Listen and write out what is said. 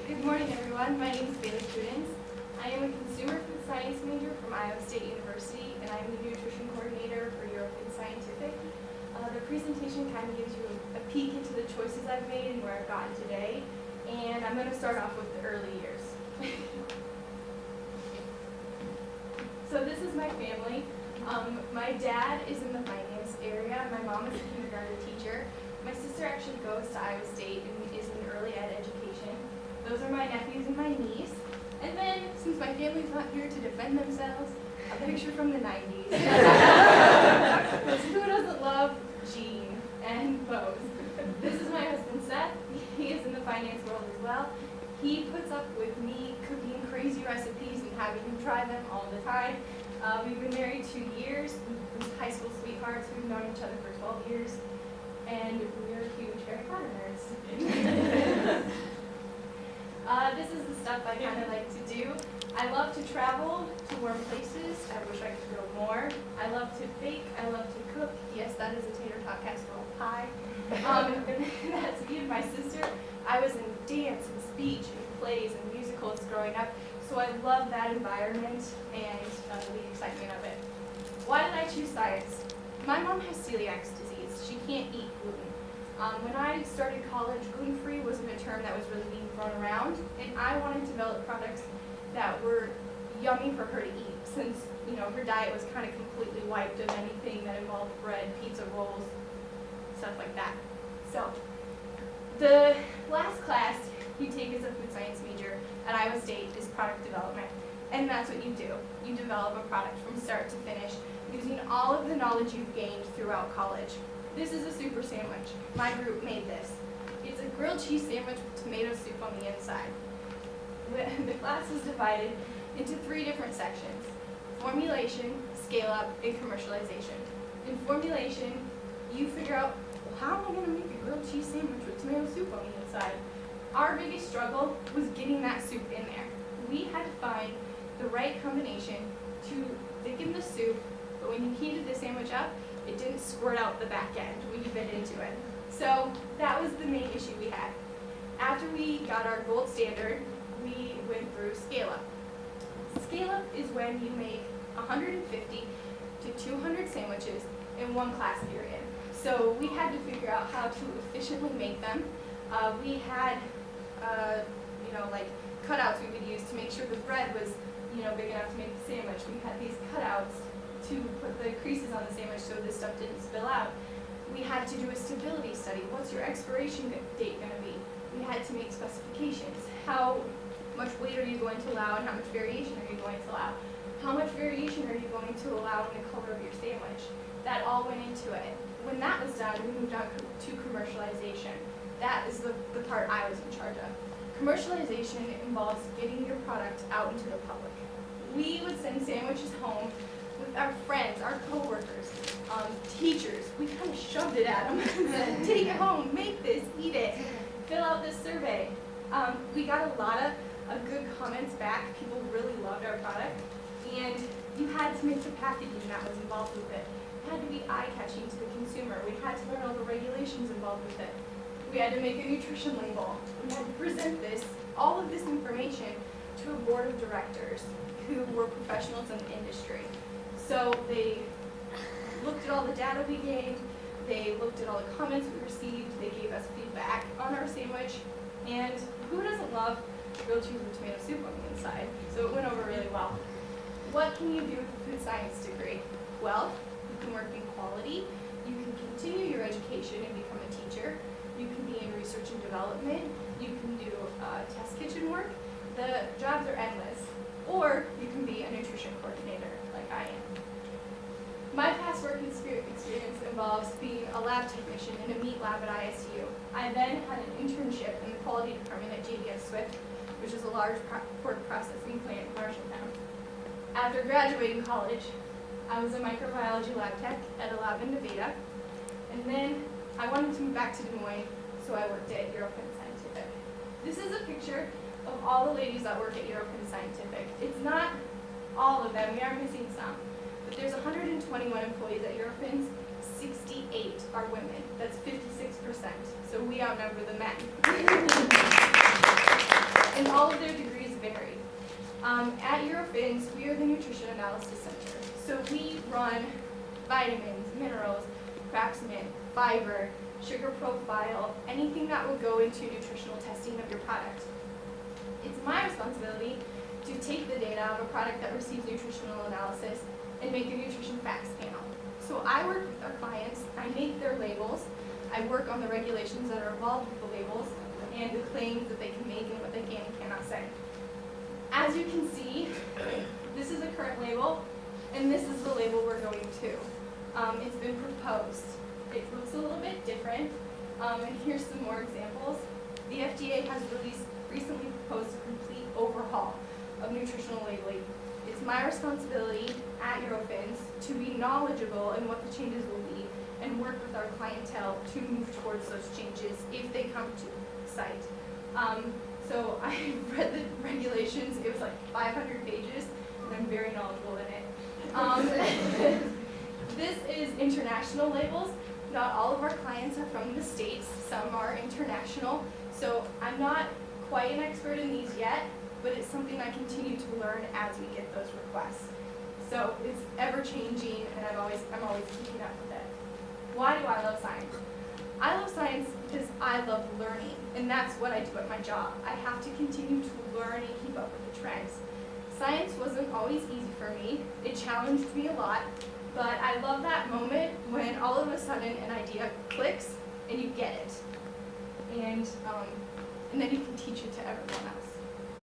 Good morning, everyone. My name is Pudenz. I am a consumer food science major from Iowa State University, and I'm the nutrition coordinator for European Scientific. The presentation kind of gives you a peek into the choices I've made and where I've gotten today, and I'm going to start off with the early years. So this is my family. My dad is in the finance area. My mom is a kindergarten teacher. My sister actually goes to Iowa State and is in early ed education. Those are my nephews and my niece. And then, since my family's not here to defend themselves, a picture from the 90s. Who doesn't love Gene and Bose? This is my husband, Seth. He is in the finance world as well. He puts up with me cooking crazy recipes and having him try them all the time. We've been married 2 years. We're high school sweethearts. We've known each other for 12 years. And we're huge Harry Potter nerds. This is the stuff I kind of like to do. I love to travel to warm places. I wish I could go more. I love to bake. I love to cook. Yes, that is a tater tot casserole pie. And that's me and my sister. I was in dance and speech and plays and musicals growing up, so I love that environment and the excitement of it. Why did I choose science? My mom has celiac disease. She can't eat gluten. When I started college, gluten-free wasn't a term that was really being thrown around, and I wanted to develop products that were yummy for her to eat, since her diet was kind of completely wiped of anything that involved bread, pizza, rolls, stuff like that. So, the last class you take as a food science major at Iowa State is product development, and that's what you do. You develop a product from start to finish using all of the knowledge you've gained throughout college. This is a super sandwich. My group made this. It's a grilled cheese sandwich with tomato soup on the inside. The class is divided into 3 different sections: formulation, scale-up, and commercialization. In formulation, you figure out, well, how am I going to make a grilled cheese sandwich with tomato soup on the inside? Our biggest struggle was getting that soup in there. We had to find the right combination to thicken the soup, but when you heated the sandwich up, it didn't squirt out the back end when you bit into it. So that was the main issue we had. After we got our gold standard, we went through scale-up. Scale-up is when you make 150 to 200 sandwiches in one class period. So we had to figure out how to efficiently make them. We had, like cutouts we would use to make sure the bread was, big enough to make the sandwich. We had these cutouts to put the creases on the sandwich so this stuff didn't spill out. We had to do a stability study. What's your expiration date going to be? We had to make specifications. How much weight are you going to allow and how much variation are you going to allow? How much variation are you going to allow in the color of your sandwich? That all went into it. When that was done, we moved on to commercialization. That is the part I was in charge of. Commercialization involves getting your product out into the public. We would send sandwiches home with our friends, our coworkers, teachers. We kind of shoved it at them and said, take it home, make this, eat it, fill out this survey. We got a lot of good comments back. People really loved our product. And you had to make the packaging that was involved with it. It had to be eye-catching to the consumer. We had to learn all the regulations involved with it. We had to make a nutrition label. We had to present all of this information to a board of directors who were professionals in the industry. So they looked at all the data we gained, they looked at all the comments we received, they gave us feedback on our sandwich, and who doesn't love grilled cheese with tomato soup on the inside? So it went over really well. What can you do with a food science degree? Well, you can work in quality, you can continue your education and become a teacher, you can be in research and development, you can do test kitchen work. The jobs are endless. Or you can be a nutrition coordinator, like I am. My past work experience involves being a lab technician in a meat lab at ISU. I then had an internship in the quality department at JBS Swift, which is a large pork processing plant in Marshalltown. After graduating college, I was a microbiology lab tech at a lab in Nevada, and then I wanted to move back to Des Moines, so I worked at European Scientific. This is a picture of all the ladies that work at European Scientific. It's not all of them, we are missing some. But there's 121 employees at Europeans, 68 are women. That's 56%. So we outnumber the men. And all of their degrees vary. At Eurofins, we are the Nutrition Analysis Center. So we run vitamins, minerals, Cracksman, fiber, sugar profile, anything that will go into nutritional testing of your product. It's my responsibility to take the data of a product that receives nutritional analysis and make a nutrition facts panel. So I work with our clients, I make their labels, I work on the regulations that are involved with the labels, and the claims that they can make and what they can and cannot say. As you can see, this is a current label, and this is the label we're going to. It's been proposed. It looks a little bit different, and here's some more examples. The FDA has recently proposed a complete overhaul of nutritional labeling. It's my responsibility at Eurofins to be knowledgeable in what the changes will be and work with our clientele to move towards those changes if they come to the site. So I read the regulations. It was like 500 pages, and I'm very knowledgeable in it. This is international labels. Not all of our clients are from the States. Some are international. So I'm not quite an expert in these yet, but it's something I continue to learn as we get those requests. So it's ever changing, and I'm always keeping up with it. Why do I love science? I love science because I love learning, and that's what I do at my job. I have to continue to learn and keep up with the trends. Science wasn't always easy for me. It challenged me a lot, but I love that moment when all of a sudden an idea clicks and you get it. And then you can teach it to everyone else.